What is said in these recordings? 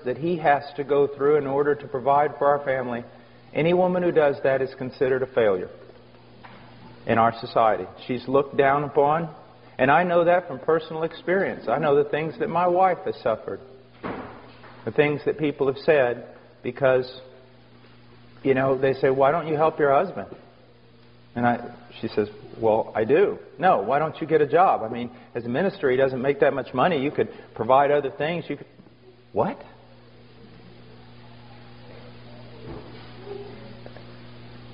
that he has to go through in order to provide for our family, any woman who does that is considered a failure in our society. She's looked down upon, and I know that from personal experience. I know the things that my wife has suffered, the things that people have said, because, they say, why don't you help your husband? And she says, well, I do. No, why don't you get a job? I mean, as a minister, he doesn't make that much money. You could provide other things. You could... What?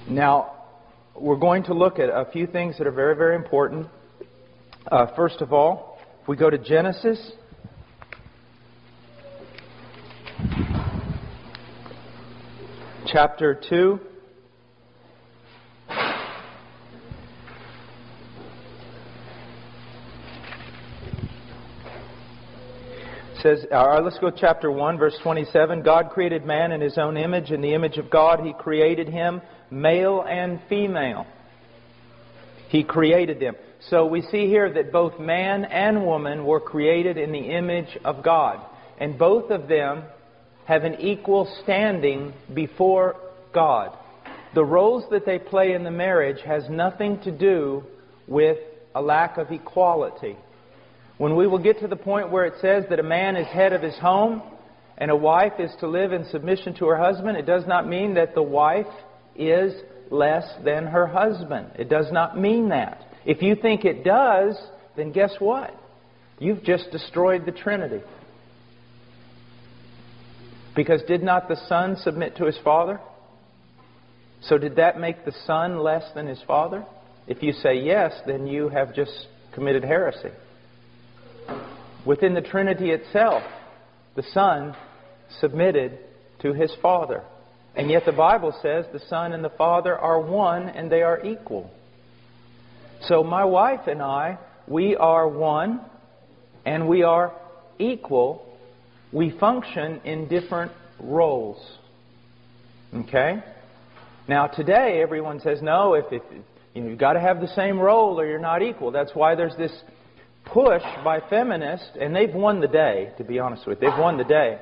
Now, we're going to look at a few things that are very, very important. First of all, if we go to Genesis, chapter 2. Says, let's go to chapter 1, verse 27. God created man in His own image. In the image of God, He created him, male and female. He created them. So we see here that both man and woman were created in the image of God. And both of them have an equal standing before God. The roles that they play in the marriage has nothing to do with a lack of equality. When we will get to the point where it says that a man is head of his home and a wife is to live in submission to her husband, it does not mean that the wife is less than her husband. It does not mean that. If you think it does, then guess what? You've just destroyed the Trinity. Because did not the Son submit to His Father? So did that make the Son less than His Father? If you say yes, then you have just committed heresy. Within the Trinity itself, the Son submitted to His Father. And yet the Bible says the Son and the Father are one and they are equal. So my wife and I, we are one and we are equal. We function in different roles. Okay? Now today everyone says, no, if you've got to have the same role or you're not equal. That's why there's this push by feminists, and they've won the day, to be honest with you. They've won the day,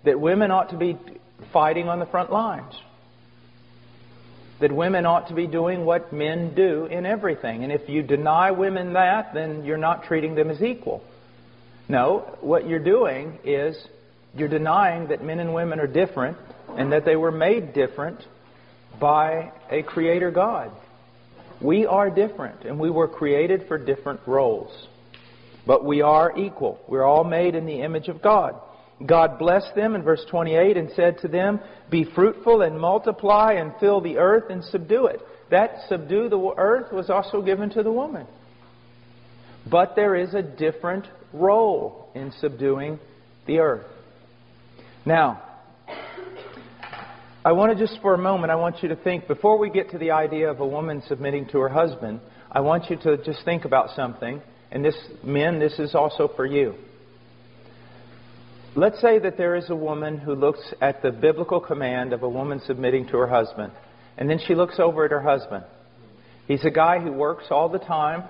that women ought to be fighting on the front lines. That women ought to be doing what men do in everything. And if you deny women that, then you're not treating them as equal. No, what you're doing is you're denying that men and women are different and that they were made different by a Creator God. We are different, and we were created for different roles. But we are equal. We're all made in the image of God. God blessed them in verse 28 and said to them, be fruitful and multiply and fill the earth and subdue it. That subdue the earth was also given to the woman. But there is a different role in subduing the earth. Now, I want to just for a moment, I want you to think, before we get to the idea of a woman submitting to her husband, I want you to just think about something. And men, this is also for you. Let's say that there is a woman who looks at the biblical command of a woman submitting to her husband. And then she looks over at her husband. He's a guy who works all the time.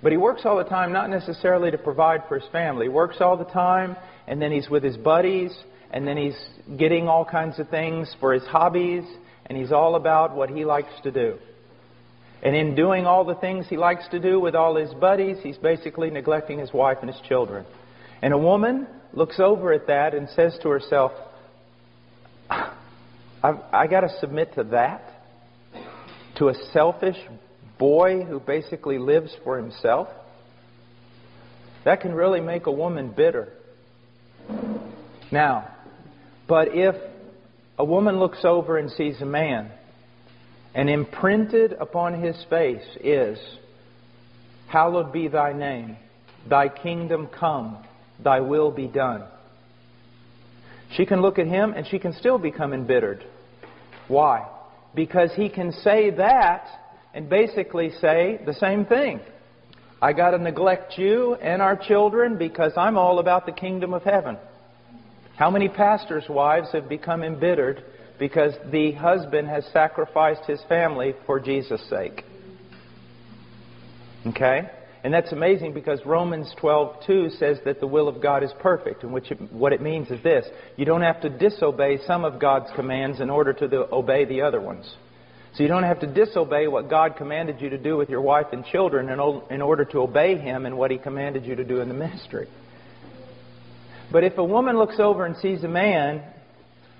But he works all the time not necessarily to provide for his family. He works all the time, and then he's with his buddies, and then he's getting all kinds of things for his hobbies, and he's all about what he likes to do. And in doing all the things he likes to do with all his buddies, he's basically neglecting his wife and his children. And a woman looks over at that and says to herself, I got to submit to that? To a selfish boy who basically lives for himself? That can really make a woman bitter. Now, but if a woman looks over and sees a man, and imprinted upon his face is, hallowed be thy name, thy kingdom come, thy will be done. She can look at him and she can still become embittered. Why? Because he can say that and basically say the same thing. I got to neglect you and our children because I'm all about the kingdom of heaven. How many pastors' wives have become embittered because the husband has sacrificed his family for Jesus' sake? Okay? And that's amazing because Romans 12:2 says that the will of God is perfect. And what it means is this: you don't have to disobey some of God's commands in order to obey the other ones. So you don't have to disobey what God commanded you to do with your wife and children in order to obey Him in what He commanded you to do in the ministry. But if a woman looks over and sees a man,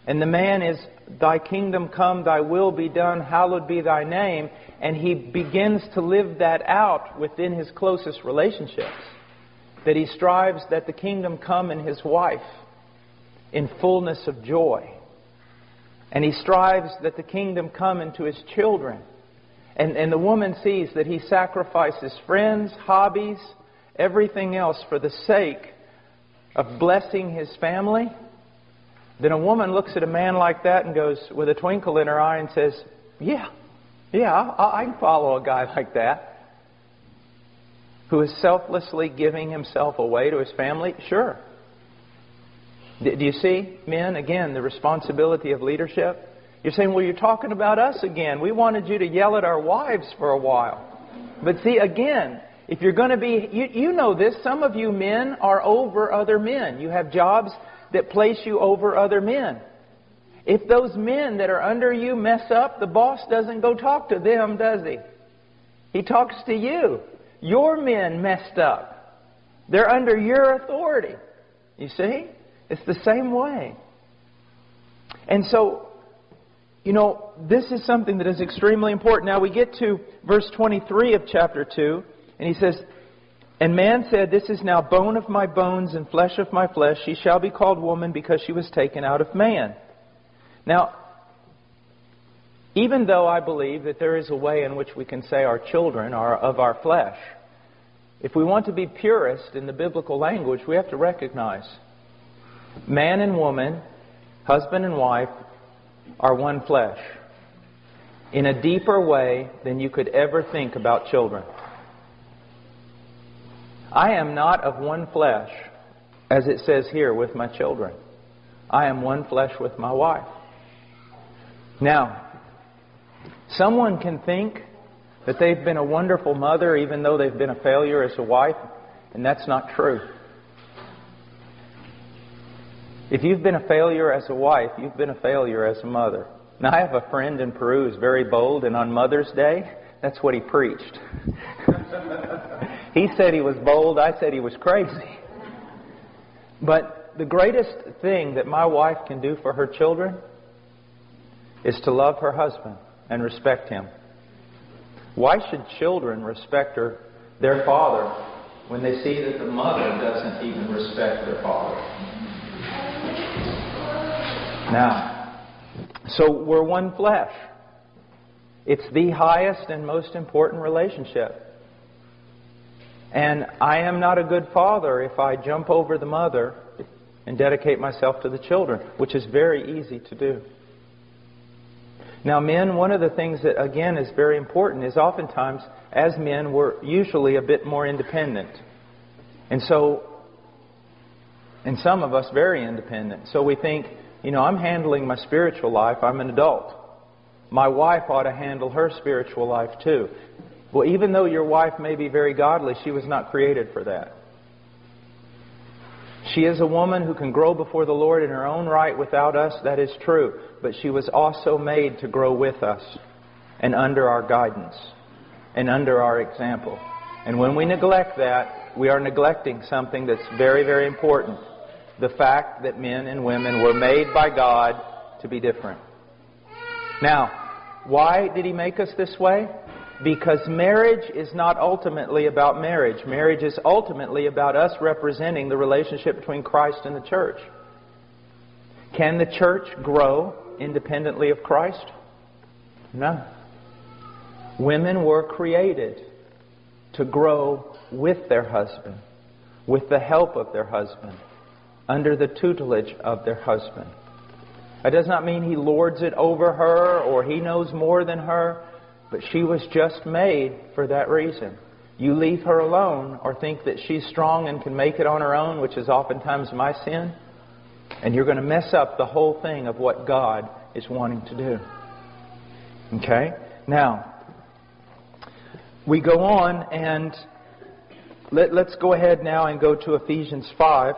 and the man is, "Thy kingdom come, Thy will be done, hallowed be Thy name," and he begins to live that out within his closest relationships, that he strives that the kingdom come in his wife in fullness of joy, and he strives that the kingdom come into his children, and the woman sees that he sacrifices friends, hobbies, everything else for the sake of blessing his family, then a woman looks at a man like that and goes, with a twinkle in her eye, and says, yeah, I can follow a guy like that, who is selflessly giving himself away to his family. Sure. Do you see, men, again, the responsibility of leadership? You're saying, well, you're talking about us again. We wanted you to yell at our wives for a while. But see, again, if you're going to be, you know this, some of you men are over other men. You have jobs that place you over other men. If those men that are under you mess up, the boss doesn't go talk to them, does he? He talks to you. Your men messed up. They're under your authority. You see? It's the same way. And so, this is something that is extremely important. Now we get to verse 23 of chapter 2, and he says, "And man said, This is now bone of my bones and flesh of my flesh. She shall be called woman because she was taken out of man." Now, even though I believe that there is a way in which we can say our children are of our flesh, if we want to be purist in the biblical language, we have to recognize man and woman, husband and wife, are one flesh in a deeper way than you could ever think about children. I am not of one flesh, as it says here, with my children. I am one flesh with my wife. Now, someone can think that they've been a wonderful mother even though they've been a failure as a wife, and that's not true. If you've been a failure as a wife, you've been a failure as a mother. Now, I have a friend in Peru who's very bold, and on Mother's Day, that's what he preached. He said he was bold, I said he was crazy. But the greatest thing that my wife can do for her children is to love her husband and respect him. Why should children respect their father when they see that the mother doesn't even respect their father? Now, so we're one flesh. It's the highest and most important relationship. And I am not a good father if I jump over the mother and dedicate myself to the children, which is very easy to do. Now, men, one of the things that, again, is very important is oftentimes, as men, we're usually a bit more independent. And so, and some of us very independent. So we think, I'm handling my spiritual life. I'm an adult. My wife ought to handle her spiritual life too. Well, even though your wife may be very godly, she was not created for that. She is a woman who can grow before the Lord in her own right without us. That is true. But she was also made to grow with us and under our guidance and under our example. And when we neglect that, we are neglecting something that's very, very important. The fact that men and women were made by God to be different. Now, why did He make us this way? Because marriage is not ultimately about marriage. Marriage is ultimately about us representing the relationship between Christ and the church. Can the church grow independently of Christ? No. Women were created to grow with their husband, with the help of their husband, under the tutelage of their husband. That does not mean he lords it over her or he knows more than her. But she was just made for that reason. You leave her alone or think that she's strong and can make it on her own, which is oftentimes my sin, and you're going to mess up the whole thing of what God is wanting to do. Okay? Now, we go on, and Let's go ahead now and go to Ephesians 5.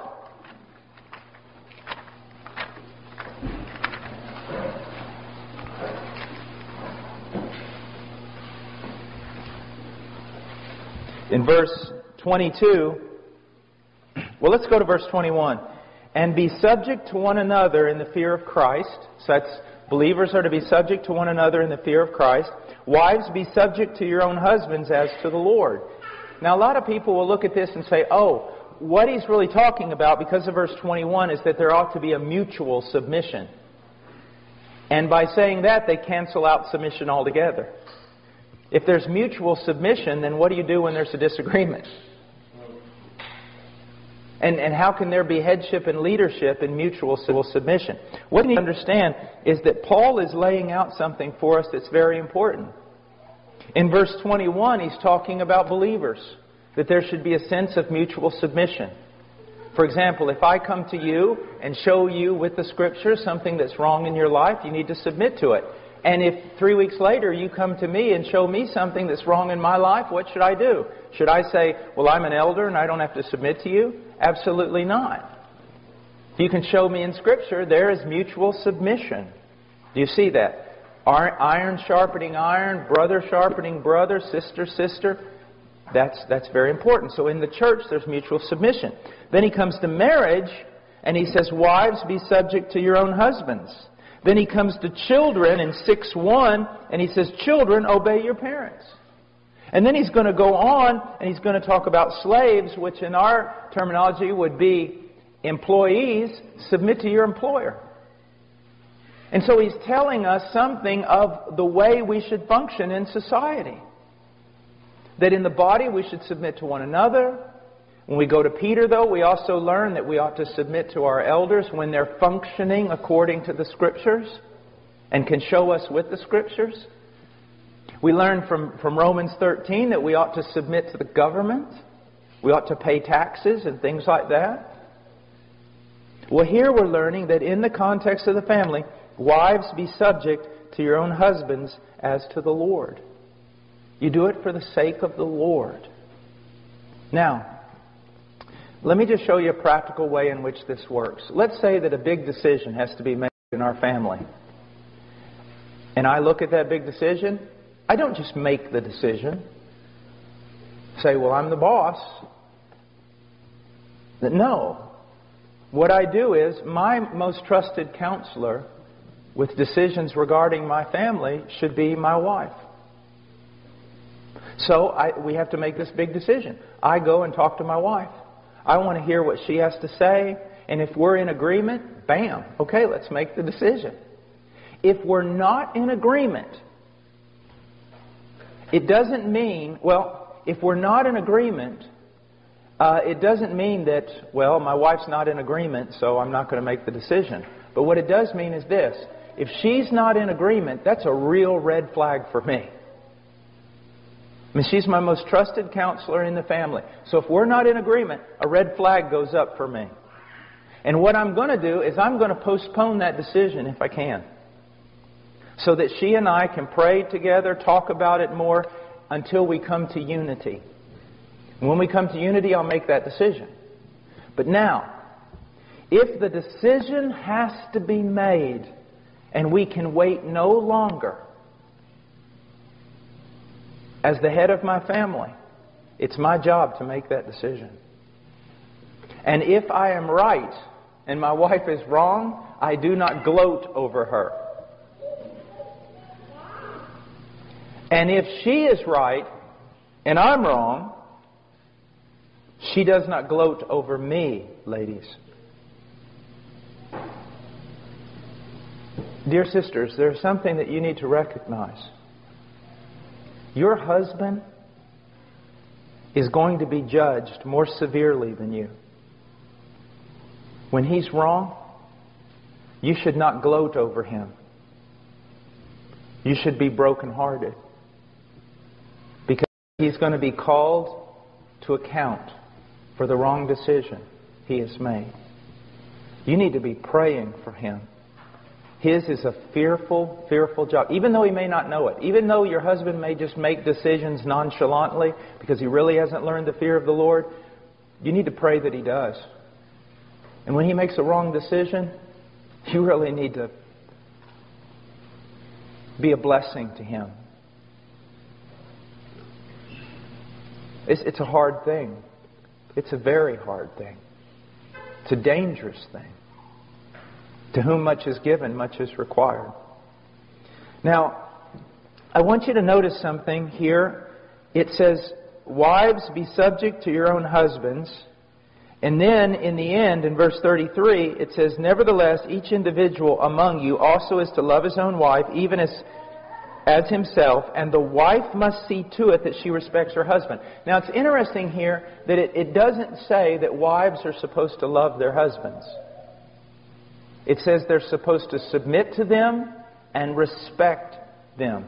In verse 22, well, let's go to verse 21. And be subject to one another in the fear of Christ. So that's, believers are to be subject to one another in the fear of Christ. Wives, be subject to your own husbands as to the Lord. Now, a lot of people will look at this and say, oh, what he's really talking about, because of verse 21, is that there ought to be a mutual submission. And by saying that, they cancel out submission altogether. If there's mutual submission, then what do you do when there's a disagreement? And how can there be headship and leadership in mutual submission? What you need to understand is that Paul is laying out something for us that's very important. In verse 21, he's talking about believers, that there should be a sense of mutual submission. For example, if I come to you and show you with the Scriptures something that's wrong in your life, you need to submit to it. And if 3 weeks later you come to me and show me something that's wrong in my life, what should I do? Should I say, well, I'm an elder and I don't have to submit to you? Absolutely not. If you can show me in Scripture, there is mutual submission. Do you see that? Iron sharpening iron, brother sharpening brother, sister. That's very important. So in the church, there's mutual submission. Then he comes to marriage, and he says, wives, be subject to your own husbands. Then he comes to children in 6:1, and he says, children, obey your parents. And then he's going to go on, and he's going to talk about slaves, which in our terminology would be employees. Submit to your employer. And so he's telling us something of the way we should function in society. That in the body we should submit to one another. When we go to Peter, though, we also learn that we ought to submit to our elders when they're functioning according to the Scriptures and can show us with the Scriptures. We learn from Romans 13 that we ought to submit to the government. We ought to pay taxes and things like that. Well, here we're learning that in the context of the family, wives, be subject to your own husbands as to the Lord. You do it for the sake of the Lord. Now, let me just show you a practical way in which this works. Let's say that a big decision has to be made in our family. And I look at that big decision. I don't just make the decision. Say, well, I'm the boss. No. What I do is, my most trusted counselor with decisions regarding my family should be my wife. So we have to make this big decision. I go and talk to my wife. I want to hear what she has to say. And if we're in agreement, bam, okay, let's make the decision. If we're not in agreement, it doesn't mean, well, if we're not in agreement, it doesn't mean that, well, my wife's not in agreement, so I'm not going to make the decision. But what it does mean is this. If she's not in agreement, that's a real red flag for me. I mean, she's my most trusted counselor in the family. So if we're not in agreement, a red flag goes up for me. And what I'm going to do is I'm going to postpone that decision if I can. So that she and I can pray together, talk about it more until we come to unity. And when we come to unity, I'll make that decision. But now, if the decision has to be made and we can wait no longer, as the head of my family, it's my job to make that decision. And if I am right and my wife is wrong, I do not gloat over her. And if she is right and I'm wrong, she does not gloat over me, ladies. Dear sisters, there's something that you need to recognize. Your husband is going to be judged more severely than you. When he's wrong, you should not gloat over him. You should be brokenhearted. Because he's going to be called to account for the wrong decision he has made. You need to be praying for him. His is a fearful, fearful job. Even though he may not know it. Even though your husband may just make decisions nonchalantly because he really hasn't learned the fear of the Lord, you need to pray that he does. And when he makes a wrong decision, you really need to be a blessing to him. It's a hard thing. It's a very hard thing. It's a dangerous thing. To whom much is given, much is required. Now, I want you to notice something here. It says, wives, be subject to your own husbands. And then, in the end, in verse 33, it says, nevertheless, each individual among you also is to love his own wife, even as himself, and the wife must see to it that she respects her husband. Now, it's interesting here that it doesn't say that wives are supposed to love their husbands. It says they're supposed to submit to them and respect them.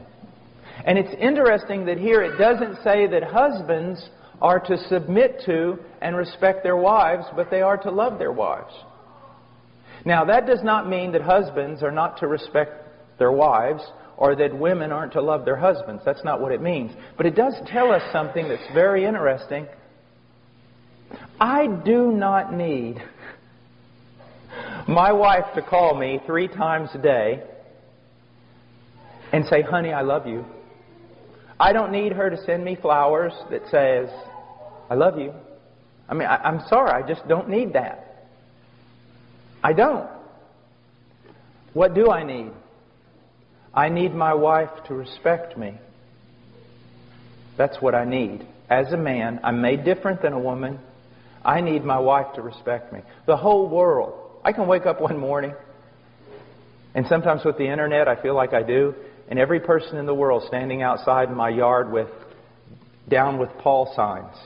And it's interesting that here it doesn't say that husbands are to submit to and respect their wives, but they are to love their wives. Now, that does not mean that husbands are not to respect their wives or that women aren't to love their husbands. That's not what it means. But it does tell us something that's very interesting. I do not need my wife to call me 3 times a day and say, honey, I love you. I don't need her to send me flowers that says, I love you. I mean, I'm sorry, I just don't need that. I don't. What do I need? I need my wife to respect me. That's what I need. As a man, I'm made different than a woman. I need my wife to respect me. The whole world. I can wake up one morning, and sometimes with the internet, I feel like I do, and every person in the world standing outside my yard with down with Paul signs.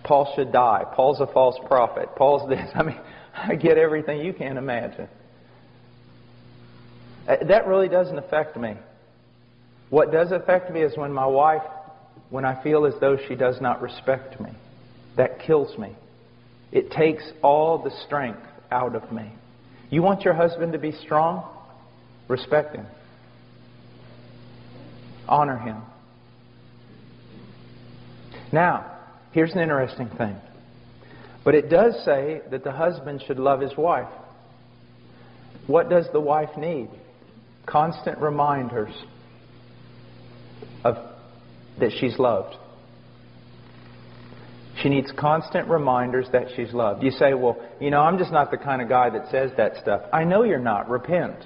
Paul should die. Paul's a false prophet. Paul's this. I mean, I get everything you can imagine. That really doesn't affect me. What does affect me is when my wife, when I feel as though she does not respect me. That kills me. It takes all the strength out of me. You want your husband to be strong? Respect him. Honor him. Now, here's an interesting thing. But it does say that the husband should love his wife. What does the wife need? Constant reminders of that she's loved. She needs constant reminders that she's loved. You say, well, you know, I'm just not the kind of guy that says that stuff. I know you're not. Repent.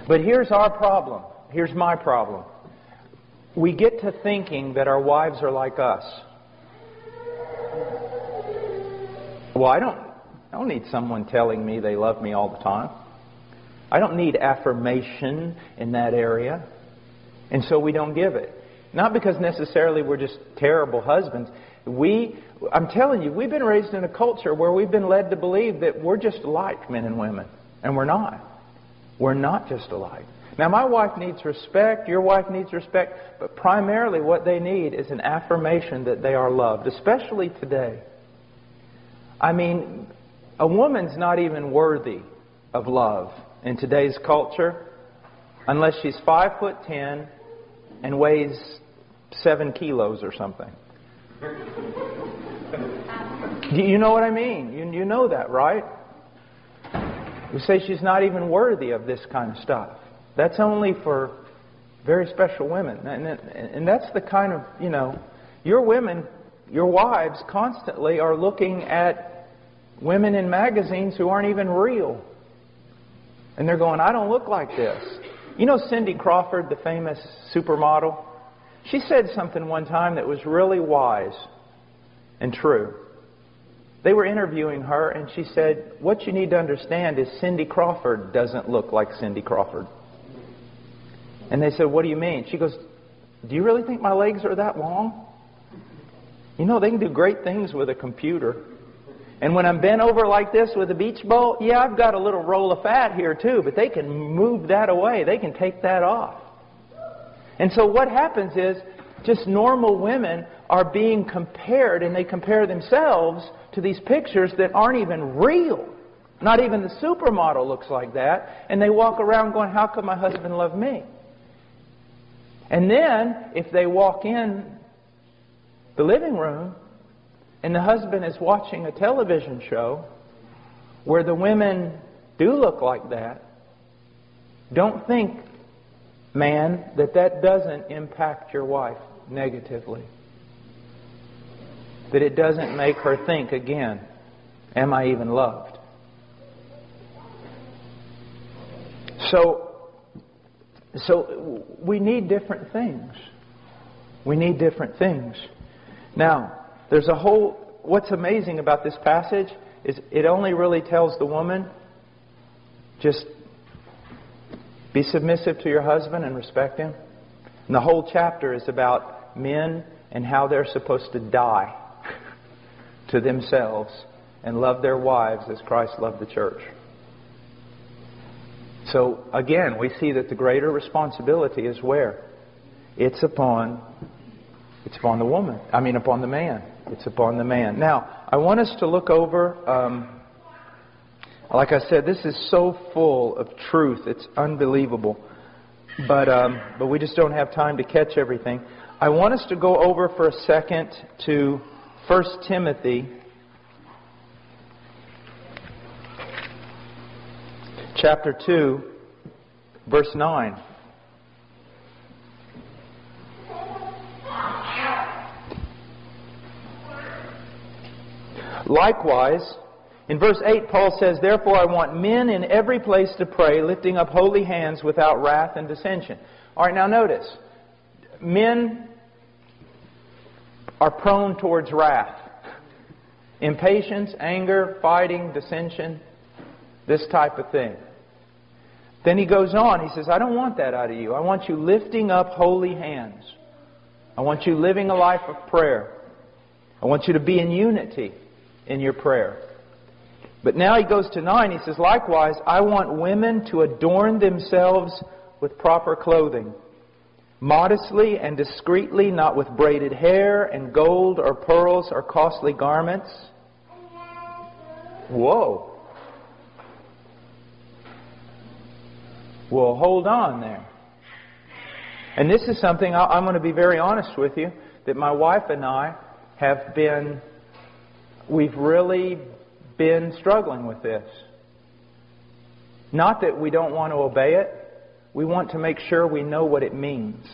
But here's our problem. Here's my problem. We get to thinking that our wives are like us. Well, I don't need someone telling me they love me all the time. I don't need affirmation in that area. And so we don't give it. Not because necessarily we're just terrible husbands. I'm telling you, we've been raised in a culture where we've been led to believe that we're just alike, men and women. And we're not. We're not just alike. Now, my wife needs respect. Your wife needs respect. But primarily what they need is an affirmation that they are loved, especially today. I mean, a woman's not even worthy of love in today's culture unless she's 5'10" and weighs 7 kilos or something. You know what I mean? You know that, right? We say she's not even worthy of this kind of stuff. That's only for very special women. And that's the kind of, you know, your women, your wives constantly are looking at women in magazines who aren't even real. And they're going, I don't look like this. You know Cindy Crawford, the famous supermodel? She said something one time that was really wise and true. They were interviewing her and she said, what you need to understand is Cindy Crawford doesn't look like Cindy Crawford. And they said, what do you mean? She goes, do you really think my legs are that long? You know, they can do great things with a computer. And when I'm bent over like this with a beach ball, yeah, I've got a little roll of fat here too, but they can move that away. They can take that off. And so what happens is just normal women are being compared, and they compare themselves to these pictures that aren't even real. Not even the supermodel looks like that. And they walk around going, how could my husband love me? And then, if they walk in the living room and the husband is watching a television show where the women do look like that, don't think, man, that doesn't impact your wife negatively. That it doesn't make her think again, am I even loved? So we need different things. We need different things. Now, there's a whole... What's amazing about this passage is it only really tells the woman, just be submissive to your husband and respect him. And the whole chapter is about men and how they're supposed to die to themselves and love their wives as Christ loved the church. So, again, we see that the greater responsibility is where? It's upon the woman. Upon the man. It's upon the man. Now, I want us to look over... like I said, this is so full of truth. It's unbelievable. But we just don't have time to catch everything. I want us to go over for a second to 1 Timothy chapter 2, verse 9. Likewise, in verse 8, Paul says, therefore I want men in every place to pray, lifting up holy hands without wrath and dissension. All right, now notice. Men are prone towards wrath. Impatience, anger, fighting, dissension, this type of thing. Then he goes on, he says, I don't want that out of you. I want you lifting up holy hands. I want you living a life of prayer. I want you to be in unity in your prayer. But now he goes to 9. He says, likewise, I want women to adorn themselves with proper clothing, modestly and discreetly, not with braided hair and gold or pearls or costly garments. Whoa. Well, hold on there. And this is something I'm going to be very honest with you, that my wife and I have been... We've really been struggling with this. Not that we don't want to obey it. We want to make sure we know what it means.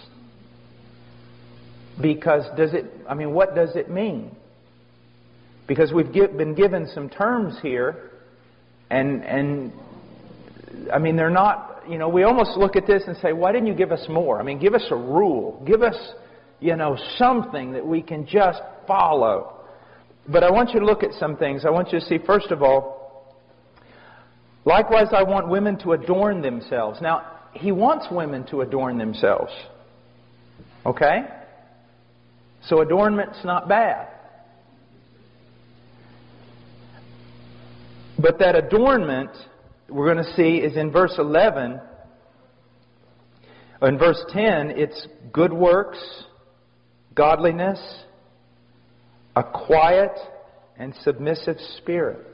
Because what does it mean? Because we've been given some terms here, and they're not, we almost look at this and say, why didn't you give us more? Give us a rule. Give us, something that we can just follow. But I want you to look at some things. I want you to see, first of all, likewise I want women to adorn themselves. Now, he wants women to adorn themselves. Okay? So adornment's not bad. But that adornment, we're going to see, is in verse 11. In verse 10, it's good works, godliness, a quiet and submissive spirit.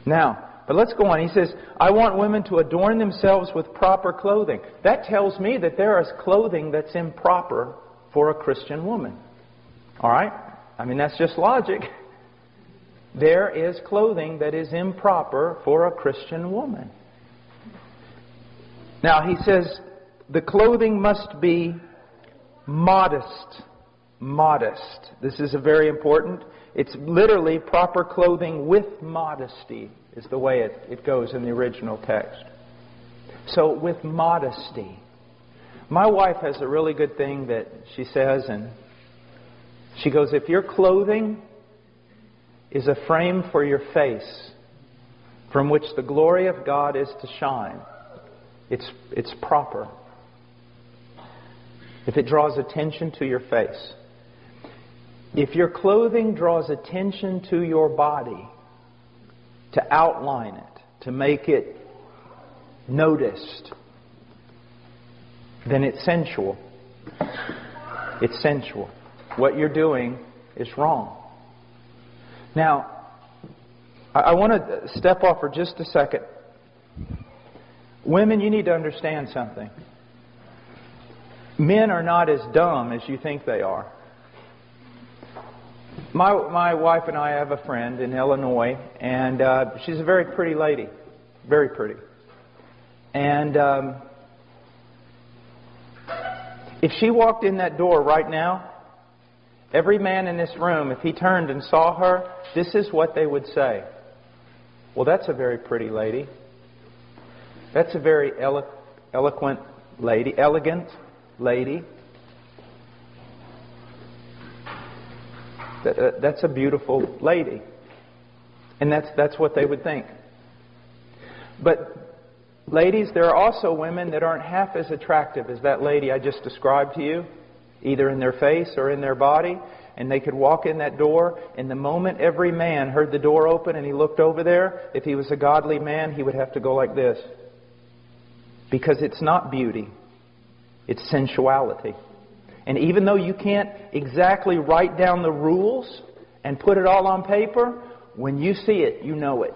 Now, but let's go on. He says, I want women to adorn themselves with proper clothing. That tells me that there is clothing that's improper for a Christian woman. All right? That's just logic. There is clothing that is improper for a Christian woman. Now, he says, the clothing must be modest. Modest. This is a very important. It's literally proper clothing with modesty is the way it goes in the original text. So with modesty. My wife has a really good thing that she says, and she goes, if your clothing is a frame for your face from which the glory of God is to shine, it's proper. If it draws attention to your face. If your clothing draws attention to your body, to outline it, to make it noticed, then it's sensual. It's sensual. What you're doing is wrong. Now, I want to step off for just a second. Women, you need to understand something. Men are not as dumb as you think they are. My wife and I have a friend in Illinois, and she's a very pretty lady. Very pretty. And if she walked in that door right now, every man in this room, if he turned and saw her, this is what they would say. Well, that's a very pretty lady. That's a very elegant lady. That's a beautiful lady. And that's what they would think. But ladies, there are also women that aren't half as attractive as that lady I just described to you, either in their face or in their body. And they could walk in that door, and the moment every man heard the door open and he looked over there, if he was a godly man, he would have to go like this. Because it's not beauty. It's sensuality. And even though you can't exactly write down the rules and put it all on paper, when you see it, you know it.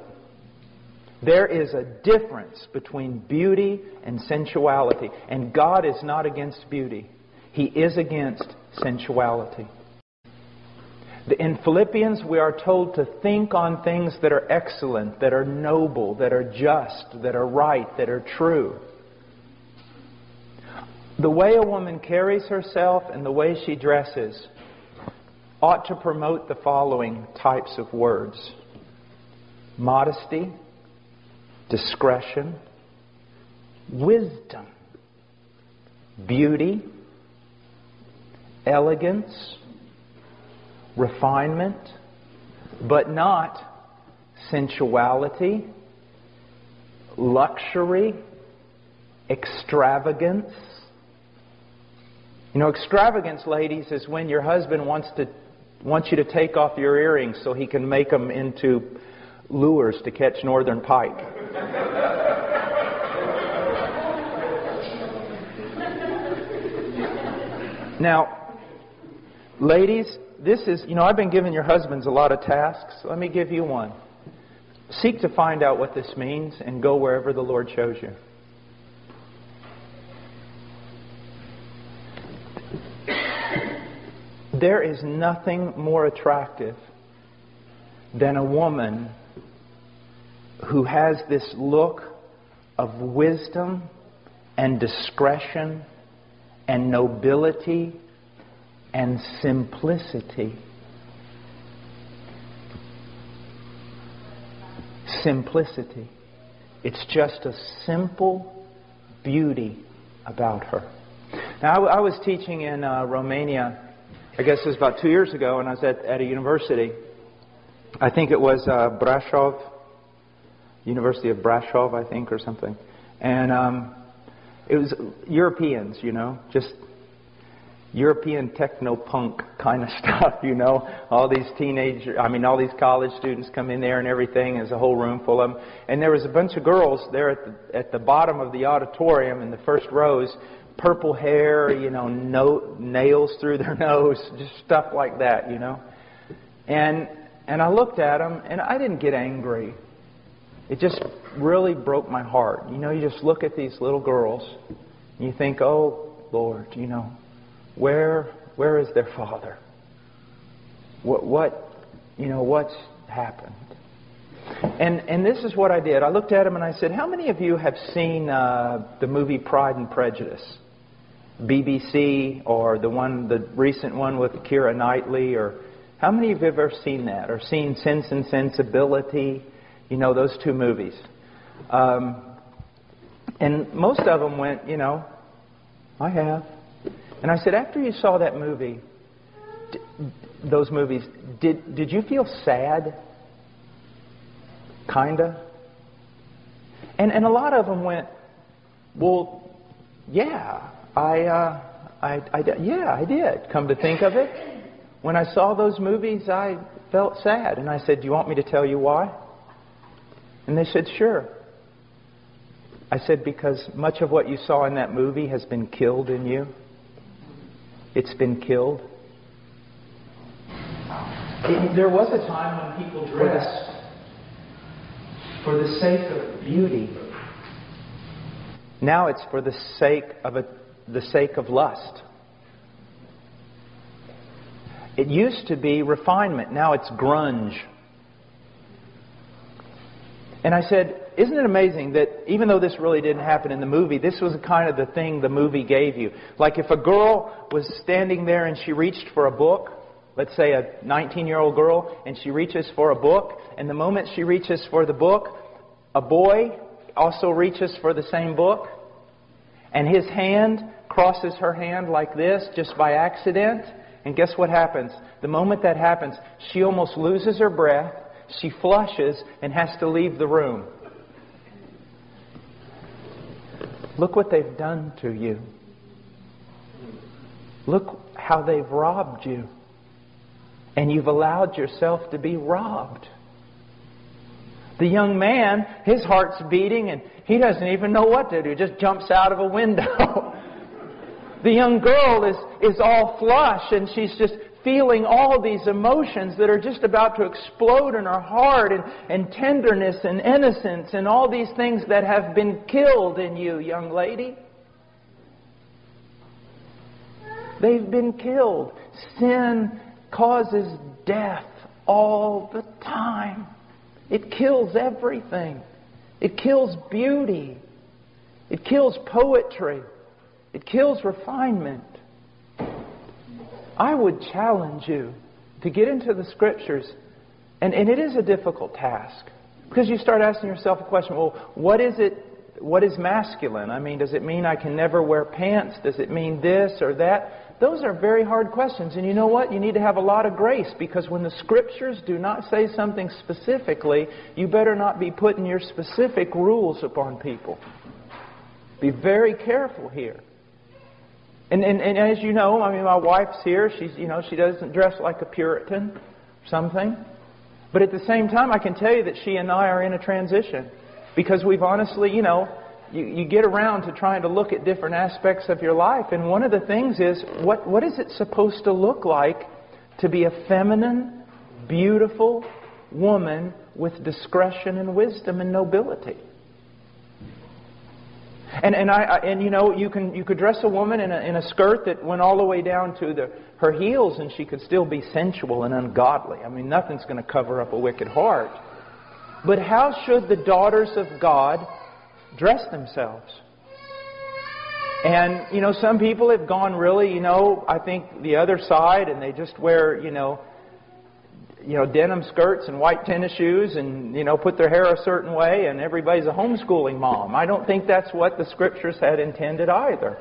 There is a difference between beauty and sensuality. And God is not against beauty. He is against sensuality. In Philippians, we are told to think on things that are excellent, that are noble, that are just, that are right, that are true. The way a woman carries herself and the way she dresses ought to promote the following types of words: modesty, discretion, wisdom, beauty, elegance, refinement, but not sensuality, luxury, extravagance. You know, extravagance, ladies, is when your husband wants you to take off your earrings so he can make them into lures to catch northern pike. Now, ladies, this is, I've been giving your husbands a lot of tasks. Let me give you one. Seek to find out what this means and go wherever the Lord shows you. There is nothing more attractive than a woman who has this look of wisdom and discretion and nobility and simplicity. Simplicity. It's just a simple beauty about her. Now, I was teaching in Romania, I guess it was about 2 years ago, and I was at a university. I think it was Brașov, University of Brașov, I think, or something. And it was Europeans, just European techno-punk kind of stuff, All these all these college students come in there and everything. There's a whole room full of them. And there was a bunch of girls there at the bottom of the auditorium in the first rows, purple hair, nails through their nose, just stuff like that, And I looked at them, and I didn't get angry. It just really broke my heart. You just look at these little girls, and you think, oh, Lord, where is their father? What's happened? And this is what I did. I looked at them and I said, how many of you have seen the movie Pride and Prejudice? BBC, or the recent one with Keira Knightley, or how many of you have ever seen that? Or seen Sense and Sensibility? Those two movies. And most of them went, I have. And I said, after you saw that movie, those movies, did you feel sad? Kinda? And a lot of them went, well, yeah, I did. Come to think of it, when I saw those movies, I felt sad. And I said, do you want me to tell you why? And they said, sure. I said, because much of what you saw in that movie has been killed in you. It's been killed. There was a time when people dressed for the sake of beauty. Now it's for the sake of lust. It used to be refinement. Now it's grunge. And I said, isn't it amazing that even though this really didn't happen in the movie, this was kind of the thing the movie gave you. Like if a girl was standing there and she reached for a book, let's say a 19-year-old girl, and she reaches for a book, and the moment she reaches for the book, a boy also reaches for the same book, and his hand crosses her hand like this just by accident, and guess what happens? The moment that happens, she almost loses her breath, she flushes, and has to leave the room. Look what they've done to you. Look how they've robbed you. And you've allowed yourself to be robbed. The young man, his heart's beating and he doesn't even know what to do. He just jumps out of a window. The young girl is all flush and she's just feeling all these emotions that are just about to explode in her heart, and tenderness and innocence and all these things that have been killed in you, young lady. They've been killed. Sin causes death all the time. It kills everything. It kills beauty. It kills poetry. It kills refinement. I would challenge you to get into the Scriptures, and it is a difficult task, because you start asking yourself a question, well, what is it? What is masculine? I mean, does it mean I can never wear pants? Does it mean this or that? Those are very hard questions. And you know what? You need to have a lot of grace, because when the Scriptures do not say something specifically, you better not be putting your specific rules upon people. Be very careful here. And as you know, I mean, my wife's here. She doesn't dress like a Puritan or something. But at the same time, I can tell you that she and I are in a transition. Because we've honestly, you get around to trying to look at different aspects of your life. And one of the things is, what is it supposed to look like to be a feminine, beautiful woman with discretion and wisdom and nobility? And you could dress a woman in a skirt that went all the way down to her heels, and she could still be sensual and ungodly. I mean, nothing's going to cover up a wicked heart. But how should the daughters of God dress themselves? And, some people have gone really, I think the other side, and they just wear, denim skirts and white tennis shoes and, put their hair a certain way, and everybody's a homeschooling mom. I don't think that's what the Scriptures had intended either.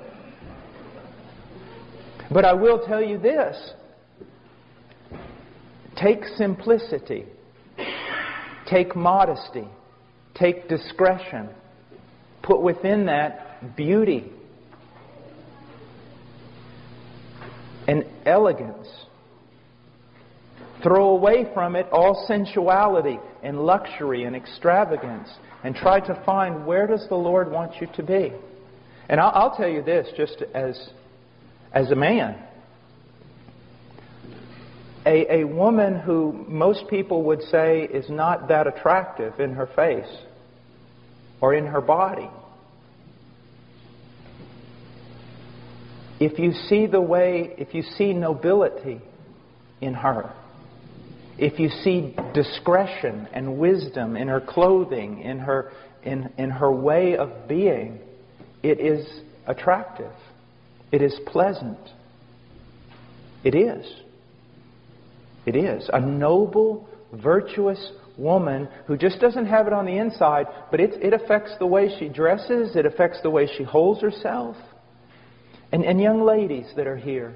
But I will tell you this. Take simplicity. Take modesty. Take discretion. Put within that beauty and elegance. Throw away from it all sensuality and luxury and extravagance, and try to find, where does the Lord want you to be? And I'll tell you this, just as a man. A woman who most people would say is not that attractive in her face or in her body. If you see nobility in her, if you see discretion and wisdom in her clothing, in her way of being, it is attractive. It is pleasant. It is. It is. A noble, virtuous woman who just doesn't have it on the inside, but it affects the way she dresses, it affects the way she holds herself. And young ladies that are here,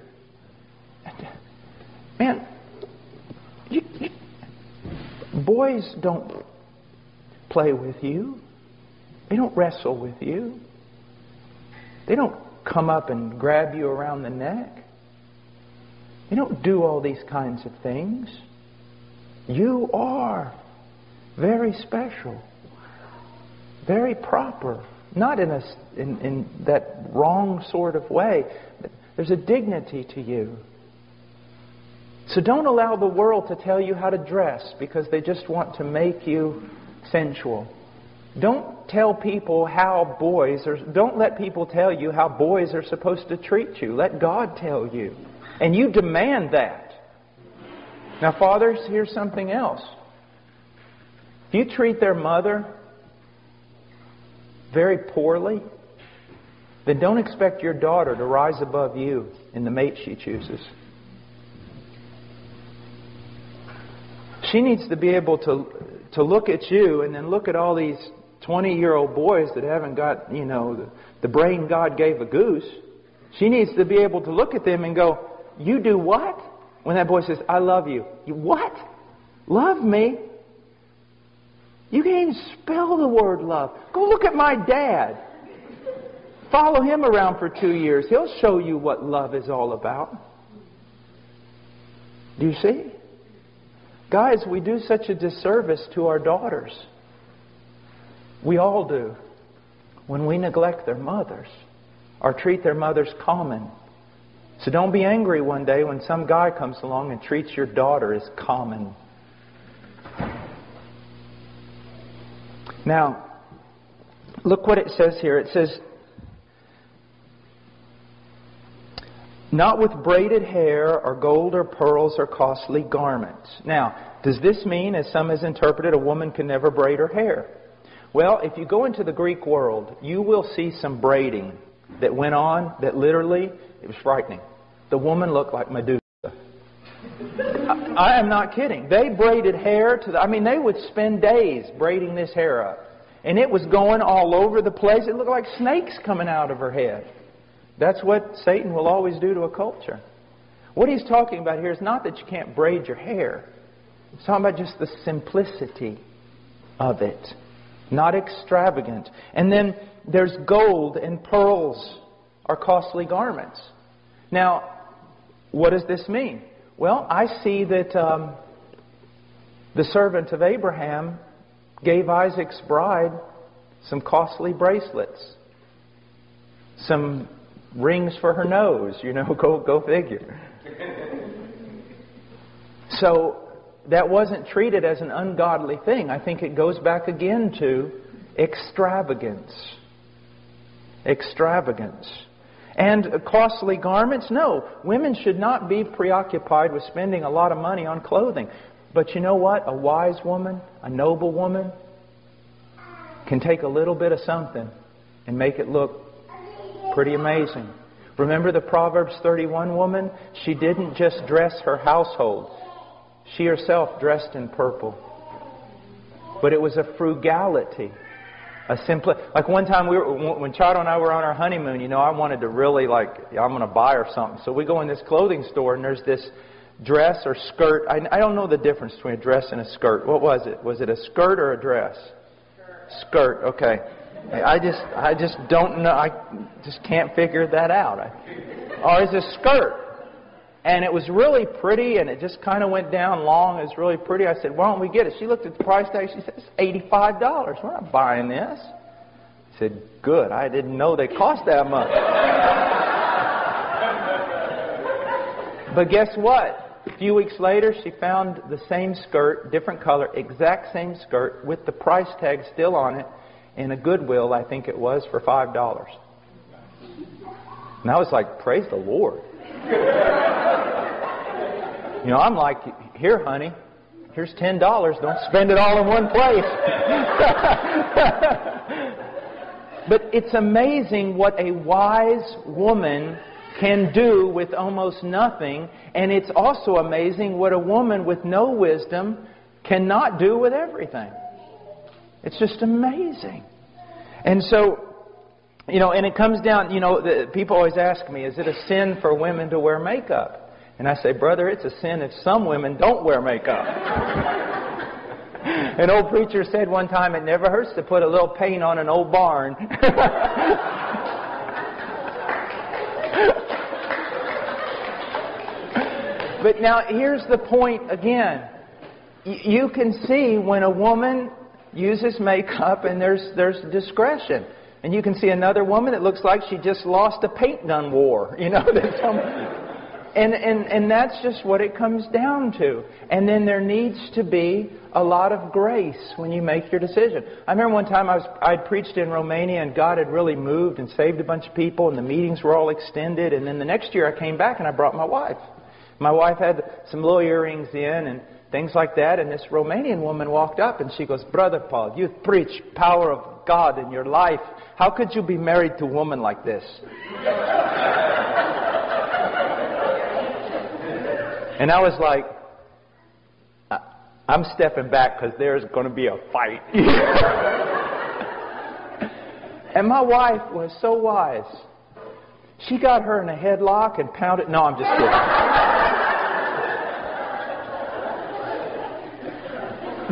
man, boys don't play with you. They don't wrestle with you. They don't come up and grab you around the neck. They don't do all these kinds of things. You are very special, very proper. Not in that wrong sort of way. There's a dignity to you. So don't allow the world to tell you how to dress, because they just want to make you sensual. Don't tell people how don't let people tell you how boys are supposed to treat you. Let God tell you. And you demand that. Now, fathers, here's something else. If you treat their mother very poorly, then don't expect your daughter to rise above you in the mate she chooses. She needs to be able to look at you and then look at all these 20-year-old boys that haven't got, the brain God gave a goose. She needs to be able to look at them and go, "You do what?" When that boy says, "I love you." You what? Love me? You can't even spell the word love. Go look at my dad. Follow him around for 2 years. He'll show you what love is all about. Do you see? Guys, we do such a disservice to our daughters. We all do. When we neglect their mothers or treat their mothers common. So don't be angry one day when some guy comes along and treats your daughter as common. Now, look what it says here. It says, not with braided hair or gold or pearls or costly garments. Now, does this mean, as some has interpreted, a woman can never braid her hair? Well, if you go into the Greek world, you will see some braiding that went on that literally, it was frightening. The woman looked like Medusa. I am not kidding. They braided hair they would spend days braiding this hair up. And it was going all over the place. It looked like snakes coming out of her head. That's what Satan will always do to a culture. What he's talking about here is not that you can't braid your hair. He's talking about just the simplicity of it. Not extravagant. And then there's gold and pearls are costly garments. Now, what does this mean? Well, I see that the servant of Abraham gave Isaac's bride some costly bracelets. Some rings for her nose. Go figure. So that wasn't treated as an ungodly thing. I think it goes back again to extravagance. Extravagance. And costly garments? No. Women should not be preoccupied with spending a lot of money on clothing. But you know what? A wise woman, a noble woman, can take a little bit of something and make it look pretty amazing. Remember the Proverbs 31 woman? She didn't just dress her household. She herself dressed in purple. But it was a frugality. Like one time when Chado and I were on our honeymoon, I wanted to really I'm going to buy her something. So we go in this clothing store and there's this dress or skirt. I don't know the difference between a dress and a skirt. What was it? Was it a skirt or a dress? Skirt. Okay. I just don't know. I just can't figure that out. Or it's a skirt. And it was really pretty, and it just kind of went down long. It was really pretty. I said, "Why don't we get it?" She looked at the price tag. She said, "It's $85. We're not buying this." I said, "Good. I didn't know they cost that much." But guess what? A few weeks later, she found the same skirt, different color, exact same skirt, with the price tag still on it, in a Goodwill, I think it was, for $5. And I was like, praise the Lord. I'm like, "Here, honey, here's $10. Don't spend it all in one place." But it's amazing what a wise woman can do with almost nothing. And it's also amazing what a woman with no wisdom cannot do with everything. It's just amazing. And so, and it comes down, people always ask me, is it a sin for women to wear makeup? And I say, brother, it's a sin if some women don't wear makeup. An old preacher said one time, it never hurts to put a little paint on an old barn. But now, here's the point again. You can see when a woman uses makeup and there's discretion. And you can see another woman that looks like she just lost a paint gun war. And that's just what it comes down to. And then there needs to be a lot of grace when you make your decision. I remember one time I'd preached in Romania, and God had really moved and saved a bunch of people, and the meetings were all extended. And then the next year I came back and I brought my wife. My wife had some little earrings in and things like that. And this Romanian woman walked up and she goes, "Brother Paul, you preach power of God in your life. How could you be married to a woman like this?" And I was like, I'm stepping back because there's going to be a fight. And my wife was so wise. She got her in a headlock and pounded. No, I'm just kidding.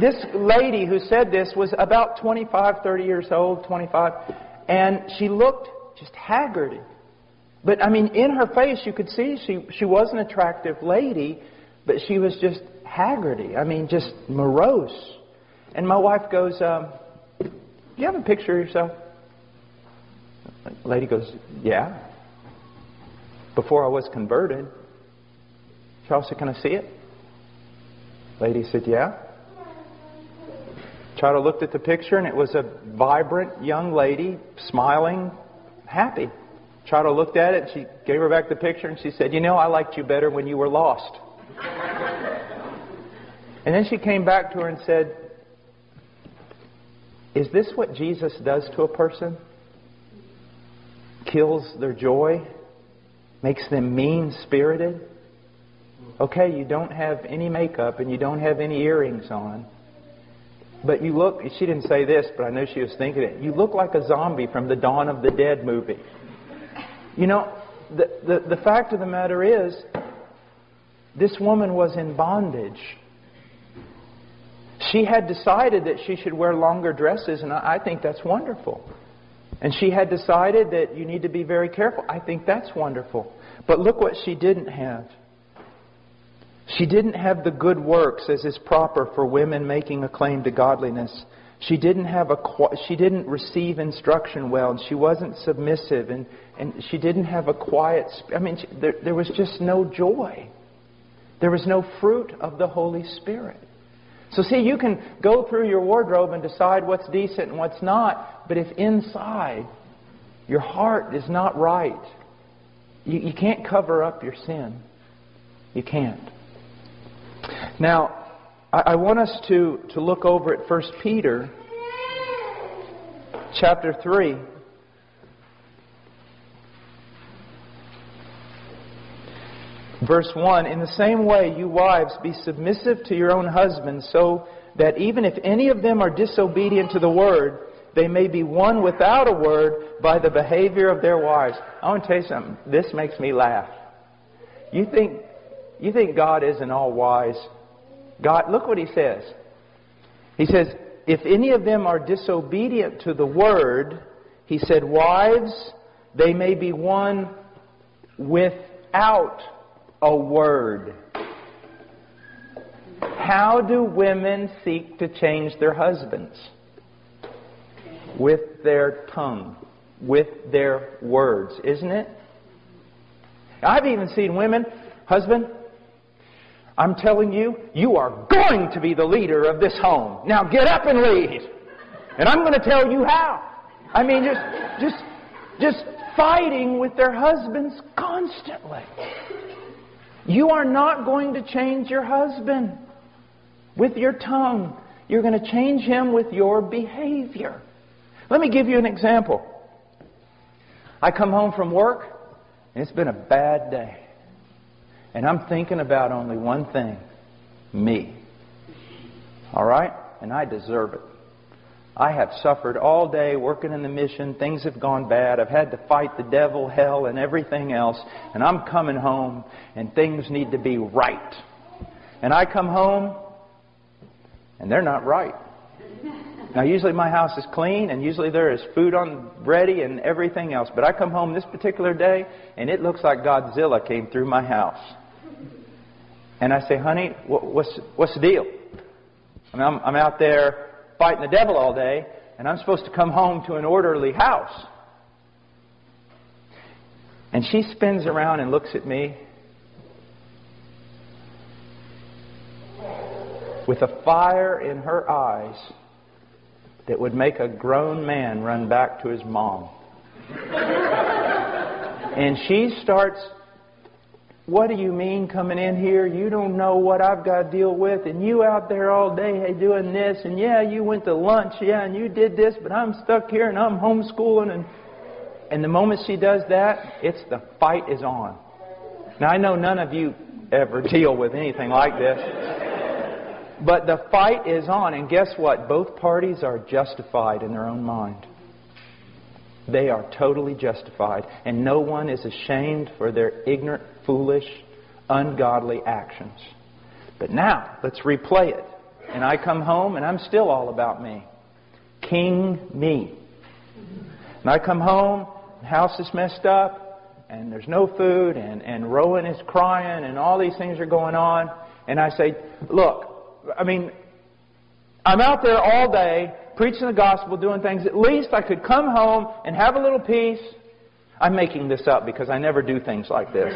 This lady who said this was about 25, 30 years old, 25. And she looked just haggard. But, I mean, in her face, you could see she was an attractive lady, but she was just haggardy. I mean, just morose. And my wife goes, "Do you have a picture of yourself?" The lady goes, "Yeah. Before I was converted." Charles said, "Can I see it?" Lady said, "Yeah." Charles looked at the picture, and it was a vibrant young lady, smiling, happy. Charles looked at it, she gave her back the picture, and she said, "You know, I liked you better when you were lost." And then she came back to her and said, "Is this what Jesus does to a person? Kills their joy? Makes them mean-spirited? Okay, you don't have any makeup and you don't have any earrings on. But you look," she didn't say this, but I know she was thinking it, "you look like a zombie from the Dawn of the Dead movie." You know, the fact of the matter is, this woman was in bondage. She had decided that she should wear longer dresses, and I think that's wonderful. And she had decided that you need to be very careful. I think that's wonderful. But look what she didn't have. She didn't have the good works as is proper for women making a claim to godliness. She didn't receive instruction well, and she wasn't submissive, and she didn't have a quiet. There was just no joy. There was no fruit of the Holy Spirit. So see, you can go through your wardrobe and decide what's decent and what's not, but if inside your heart is not right, you can't cover up your sin. You can't. Now, I want us to look over at 1 Peter chapter 3. Verse 1, "In the same way, you wives, be submissive to your own husbands, so that even if any of them are disobedient to the word, they may be won without a word by the behavior of their wives." I want to tell you something. This makes me laugh. You think God isn't all wise? God, look what He says. He says, if any of them are disobedient to the word, He said, wives, they may be won without a word. How do women seek to change their husbands? With their tongue, with their words, isn't it? I've even seen women, "Husband, I'm telling you, you are going to be the leader of this home. Now get up and lead. And I'm going to tell you how." I mean, just fighting with their husbands constantly. You are not going to change your husband with your tongue. You're going to change him with your behavior. Let me give you an example. I come home from work, and it's been a bad day. And I'm thinking about only one thing. Me. All right? And I deserve it. I have suffered all day working in the mission. Things have gone bad. I've had to fight the devil, hell, and everything else. And I'm coming home, and things need to be right. And I come home, and they're not right. Now, usually my house is clean, and usually there is food ready and everything else. But I come home this particular day, and it looks like Godzilla came through my house. And I say, "Honey, what's the deal? I mean, I'm out there fighting the devil all day, and I'm supposed to come home to an orderly house." And she spins around and looks at me, with a fire in her eyes that would make a grown man run back to his mom. And she starts, "What do you mean coming in here? You don't know what I've got to deal with. And you out there all day doing this. And yeah, you went to lunch. Yeah, and you did this. But I'm stuck here and I'm homeschooling." And the moment she does that, it's the fight is on. Now, I know none of you ever deal with anything like this. But the fight is on. And guess what? Both parties are justified in their own mind. They are totally justified. And no one is ashamed for their ignorant, foolish, ungodly actions. But now, let's replay it. And I come home and I'm still all about me. King me. And I come home, the house is messed up, and there's no food, and Rowan is crying, and all these things are going on. And I say, "Look, I'm out there all day, preaching the gospel, doing things. At least I could come home and have a little peace." I'm making this up because I never do things like this.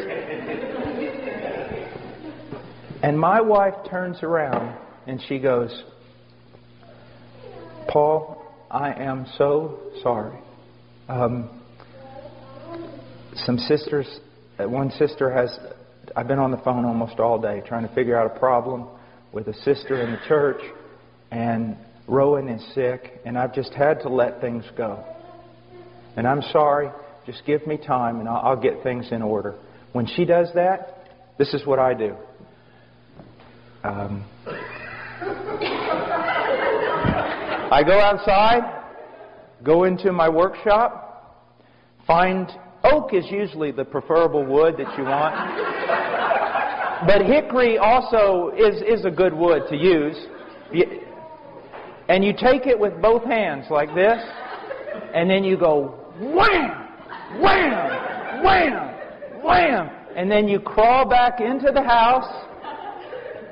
And my wife turns around and she goes, "Paul, I am so sorry. One sister has, I've been on the phone almost all day trying to figure out a problem with a sister in the church, and Rowan is sick, and I've just had to let things go. And I'm sorry, just give me time and I'll get things in order." When she does that, this is what I do. I go outside, go into my workshop, find oak is usually the preferable wood that you want. But hickory also is a good wood to use. And you take it with both hands like this, and then you go wham, wham, wham, wham. And then you crawl back into the house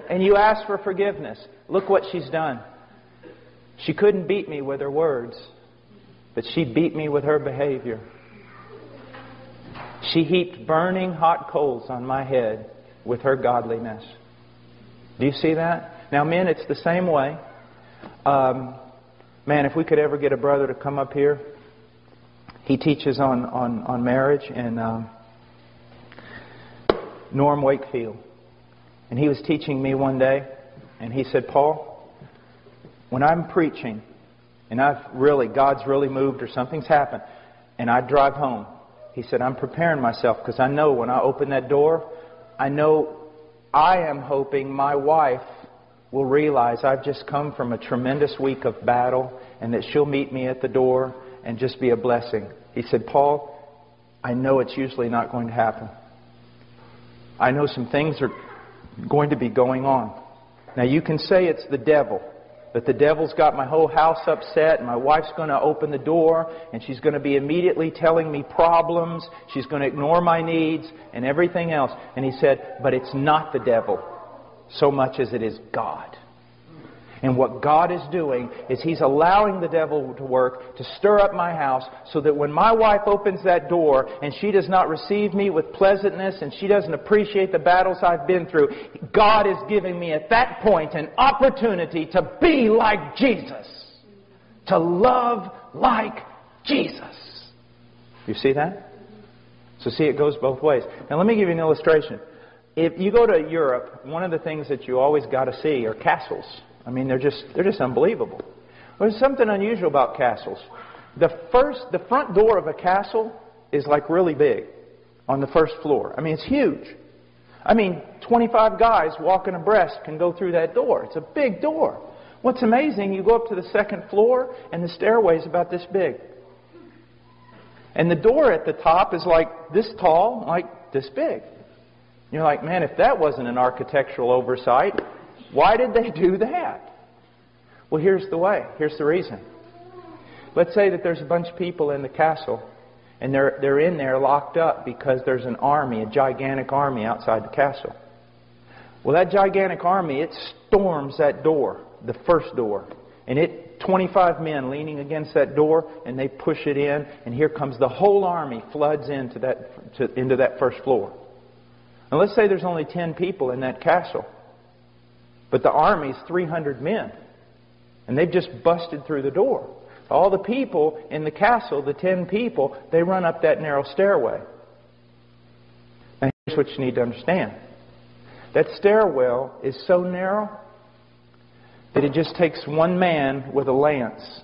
and you ask for forgiveness. Look what she's done. She couldn't beat me with her words, but she beat me with her behavior. She heaped burning hot coals on my head with her godliness. Do you see that? Now, men, it's the same way. Man, if we could ever get a brother to come up here. He teaches on marriage in Norm Wakefield. And he was teaching me one day, and he said, "Paul, when I'm preaching, and God's really moved or something's happened, and I drive home," he said, "I'm preparing myself because I know when I open that door, I am hoping my wife will realize I've just come from a tremendous week of battle and that she'll meet me at the door and just be a blessing." He said, "Paul, I know it's usually not going to happen. I know some things are going to be going on. Now you can say it's the devil, that the devil's got my whole house upset and my wife's going to open the door and she's going to be immediately telling me problems. She's going to ignore my needs and everything else." And he said, "But it's not the devil so much as it is God. And what God is doing is He's allowing the devil to work to stir up my house so that when my wife opens that door and she does not receive me with pleasantness and she doesn't appreciate the battles I've been through, God is giving me at that point an opportunity to be like Jesus. To love like Jesus." You see that? So see, it goes both ways. Now let me give you an illustration. If you go to Europe, one of the things that you always got to see are castles. I mean, they're just unbelievable. There's something unusual about castles. The front door of a castle is like really big on the first floor. I mean, it's huge. I mean, 25 guys walking abreast can go through that door. It's a big door. What's amazing, you go up to the second floor and the stairway is about this big. And the door at the top is like this tall, like this big. You're like, man, if that wasn't an architectural oversight, why did they do that? Well, here's the way. Here's the reason. Let's say that there's a bunch of people in the castle, and they're in there locked up because there's an army, a gigantic army outside the castle. Well, that gigantic army, it storms that door, the first door, and 25 men leaning against that door, and they push it in, and here comes the whole army floods into that first floor. Now, let's say there's only 10 people in that castle. But the army's 300 men. And they've just busted through the door. All the people in the castle, the 10 people, they run up that narrow stairway. Now here's what you need to understand. That stairwell is so narrow that it just takes one man with a lance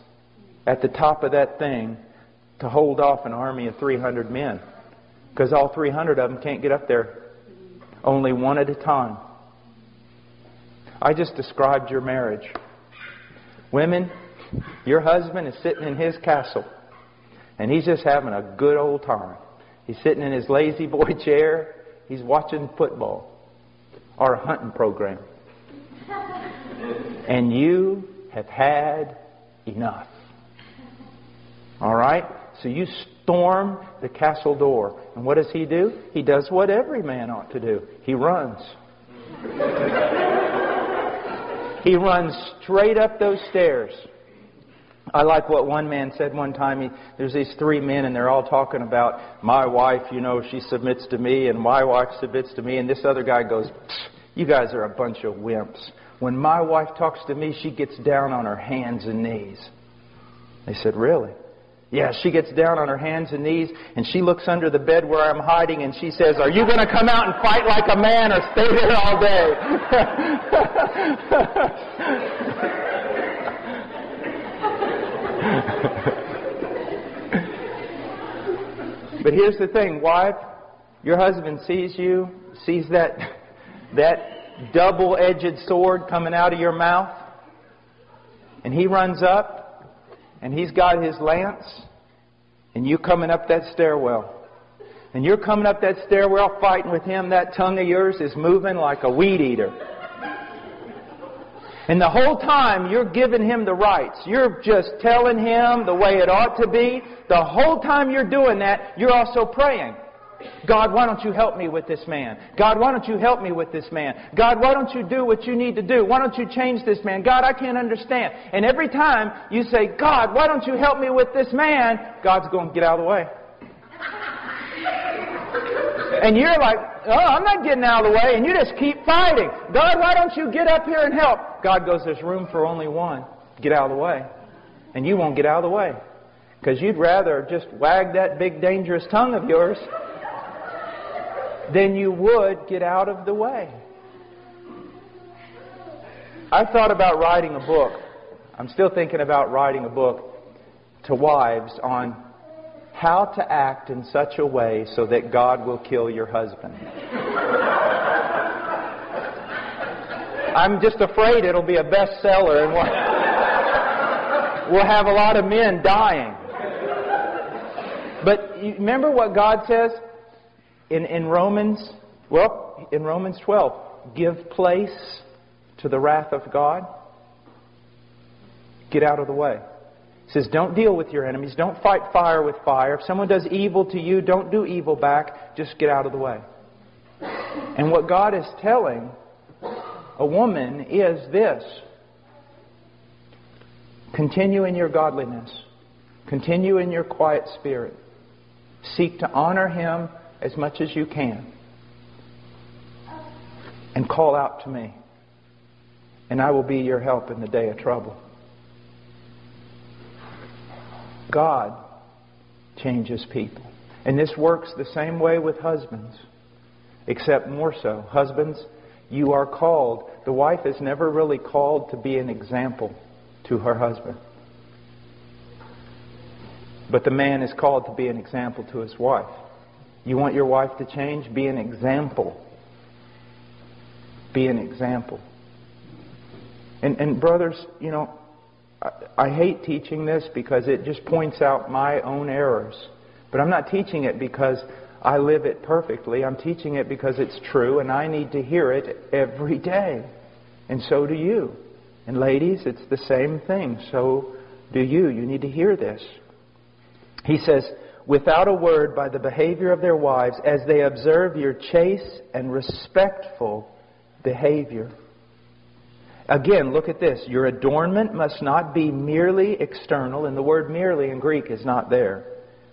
at the top of that thing to hold off an army of 300 men. Because all 300 of them can't get up there. Only one at a time. I just described your marriage. Women, your husband is sitting in his castle. And he's just having a good old time. He's sitting in his lazy boy chair. He's watching football. Or a hunting program. And you have had enough. All right? So you storm the castle door. And what does he do? He does what every man ought to do. He runs. He runs straight up those stairs. I like what one man said one time. There's these 3 men and they're all talking about, my wife, you know, she submits to me and my wife submits to me. And this other guy goes, you guys are a bunch of wimps. When my wife talks to me, she gets down on her hands and knees. They said, really? Yeah, she gets down on her hands and knees and she looks under the bed where I'm hiding and she says, are you going to come out and fight like a man or stay there all day? But here's the thing, wife. Your husband sees you, sees that double-edged sword coming out of your mouth, and he runs up and he's got his lance, and you coming up that stairwell. And you're coming up that stairwell fighting with him. That tongue of yours is moving like a weed eater. And the whole time you're giving him the rights. You're just telling him the way it ought to be. The whole time you're doing that, you're also praying. God, why don't you help me with this man? God, why don't you help me with this man? God, why don't you do what you need to do? Why don't you change this man? God, I can't understand. And every time you say, God, why don't you help me with this man? God's going, get out of the way. And you're like, oh, I'm not getting out of the way. And you just keep fighting. God, why don't you get up here and help? God goes, there's room for only one. Get out of the way. And you won't get out of the way. Because you'd rather just wag that big dangerous tongue of yours than you would get out of the way. I thought about writing a book. I'm still thinking about writing a book to wives on how to act in such a way so that God will kill your husband. I'm just afraid it'll be a bestseller and we'll have a lot of men dying. But you remember what God says? In Romans 12, give place to the wrath of God. Get out of the way. It says, don't deal with your enemies. Don't fight fire with fire. If someone does evil to you, don't do evil back. Just get out of the way. And what God is telling a woman is this. Continue in your godliness. Continue in your quiet spirit. Seek to honor Him as much as you can. And call out to me. And I will be your help in the day of trouble. God changes people. And this works the same way with husbands. Except more so. Husbands, you are called. The wife is never really called to be an example to her husband. But the man is called to be an example to his wife. You want your wife to change? Be an example. Be an example. And brothers, you know, I hate teaching this because it just points out my own errors. But I'm not teaching it because I live it perfectly. I'm teaching it because it's true and I need to hear it every day. And so do you. And ladies, it's the same thing. So do you. You need to hear this. He says, without a word, by the behavior of their wives, as they observe your chaste and respectful behavior. Again, look at this. Your adornment must not be merely external. And the word merely in Greek is not there.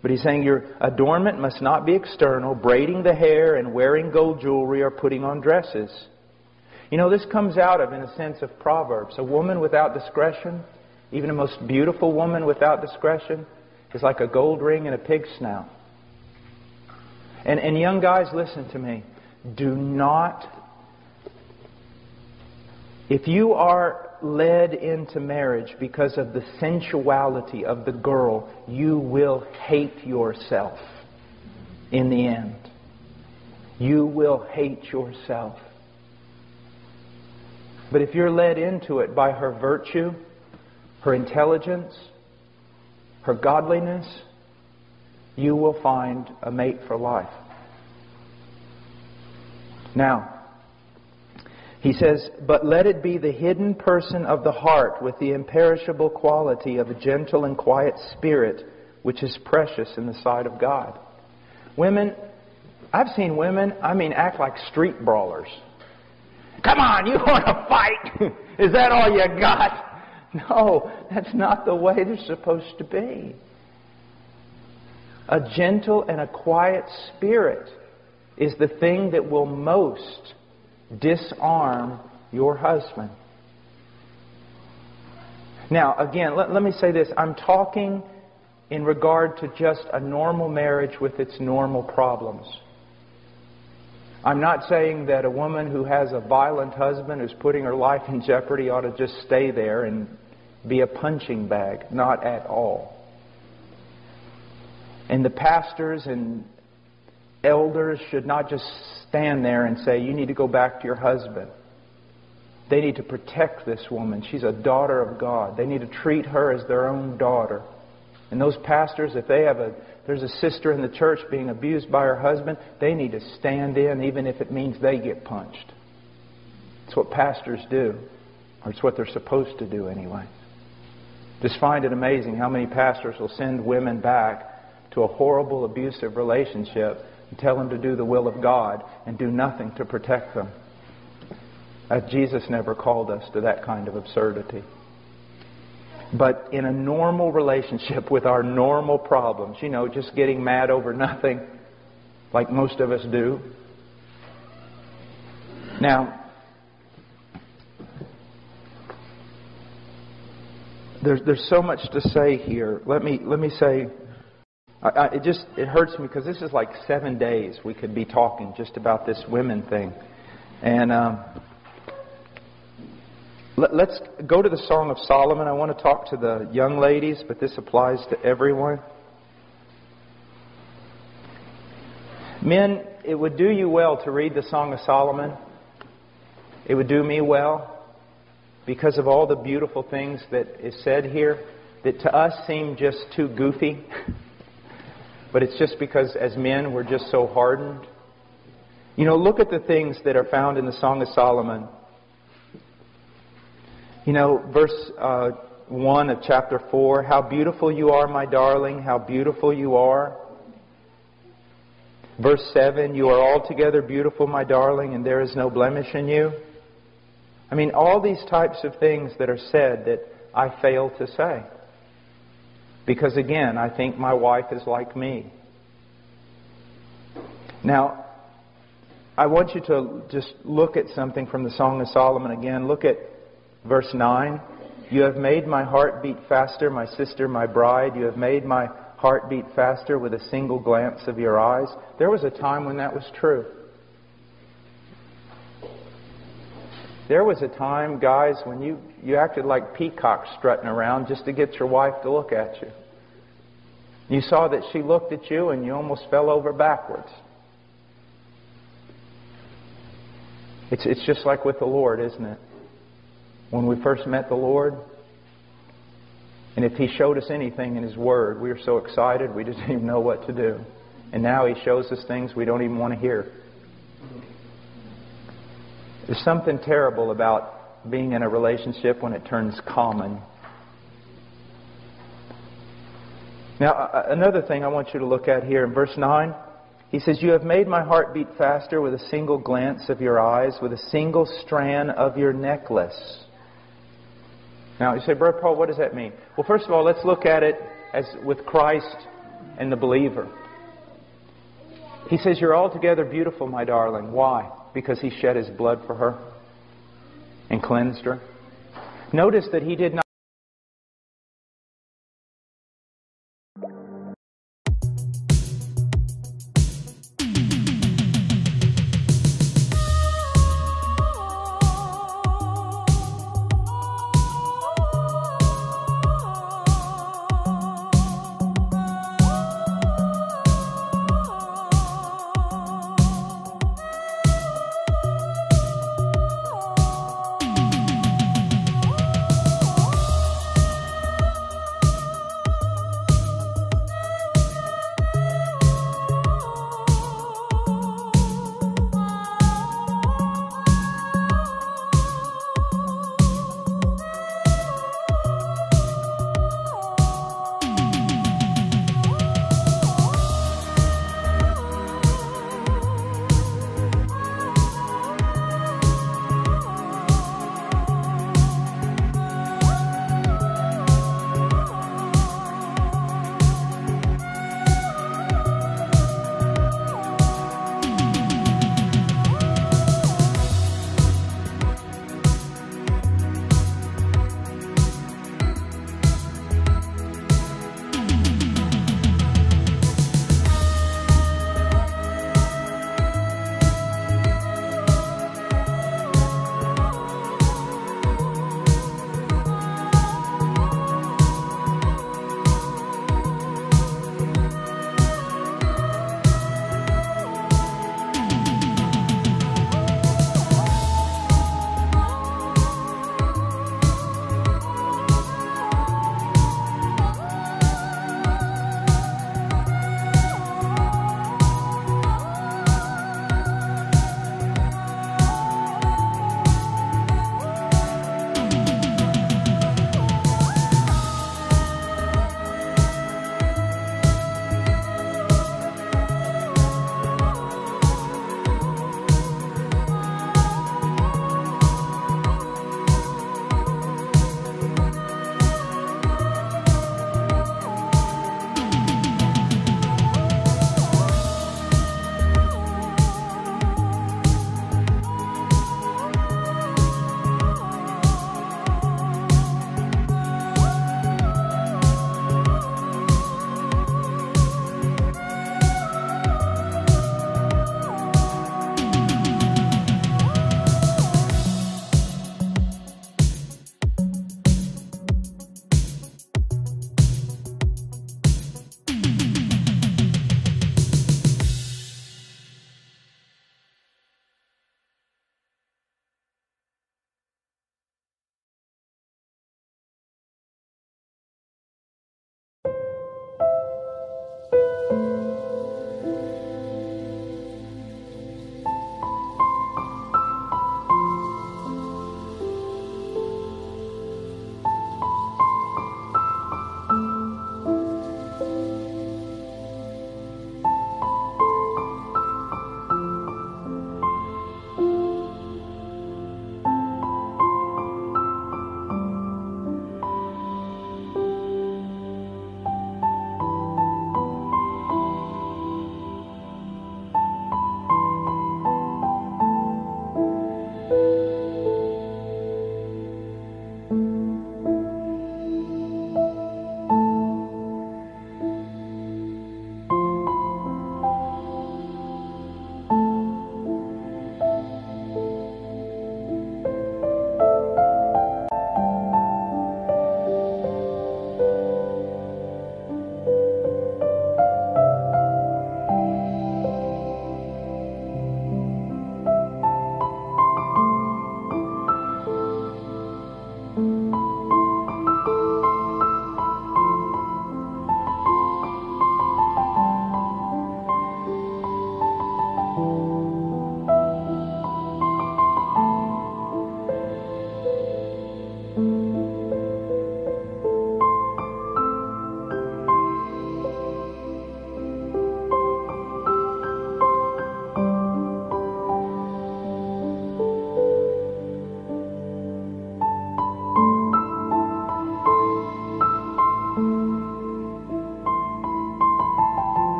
But he's saying your adornment must not be external, braiding the hair and wearing gold jewelry or putting on dresses. You know, this comes out of, in a sense, of Proverbs. A woman without discretion, even a most beautiful woman without discretion, is like a gold ring in a pig's snout. And young guys, listen to me. Do not... If you are led into marriage because of the sensuality of the girl, you will hate yourself in the end. You will hate yourself. But if you're led into it by her virtue, her intelligence, her godliness, you will find a mate for life. Now, he says, but let it be the hidden person of the heart with the imperishable quality of a gentle and quiet spirit, which is precious in the sight of God. Women, I've seen women, act like street brawlers. Come on, you want to fight? Is that all you got? No, that's not the way they're supposed to be. A gentle and a quiet spirit is the thing that will most disarm your husband. Now, again, let me say this. I'm talking in regard to just a normal marriage with its normal problems. I'm not saying that a woman who has a violent husband who's putting her life in jeopardy ought to just stay there and be a punching bag. Not at all. And the pastors and elders should not just stand there and say, you need to go back to your husband. They need to protect this woman. She's a daughter of God. They need to treat her as their own daughter. And those pastors, if there's a sister in the church being abused by her husband, they need to stand in even if it means they get punched. It's what pastors do. Or it's what they're supposed to do anyway. Just find it amazing how many pastors will send women back to a horrible, abusive relationship and tell them to do the will of God and do nothing to protect them. Jesus never called us to that kind of absurdity. But in a normal relationship with our normal problems, just getting mad over nothing, like most of us do. Now, there's so much to say here. Let me say, it hurts me because this is like 7 days we could be talking just about this women thing. And let's go to the Song of Solomon. I want to talk to the young ladies, but this applies to everyone. Men, it would do you well to read the Song of Solomon. It would do me well because of all the beautiful things that is said here that to us seem just too goofy. But it's just because as men we're just so hardened. Look at the things that are found in the Song of Solomon. Verse 1 of chapter 4, how beautiful you are, my darling, how beautiful you are. Verse 7, you are altogether beautiful, my darling, and there is no blemish in you. All these types of things that are said that I fail to say. Because again, I think my wife is like me. Now, I want you to just look at something from the Song of Solomon again. Look at verse 9. You have made my heart beat faster, my sister, my bride. You have made my heart beat faster with a single glance of your eyes. There was a time when that was true. There was a time, guys, when you acted like peacocks strutting around just to get your wife to look at you. You saw that she looked at you and you almost fell over backwards. It's just like with the Lord, isn't it? When we first met the Lord, and if He showed us anything in His Word, we were so excited we didn't even know what to do. And now He shows us things we don't even want to hear. There's something terrible about being in a relationship when it turns common. Now, another thing I want you to look at here in verse 9. He says, you have made my heart beat faster with a single glance of your eyes, with a single strand of your necklace. Now, you say, Brother Paul, what does that mean? Well, first of all, let's look at it as with Christ and the believer. He says, you're altogether beautiful, my darling. Why? Because He shed His blood for her. and cleansed her. Notice that he did not.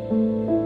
you.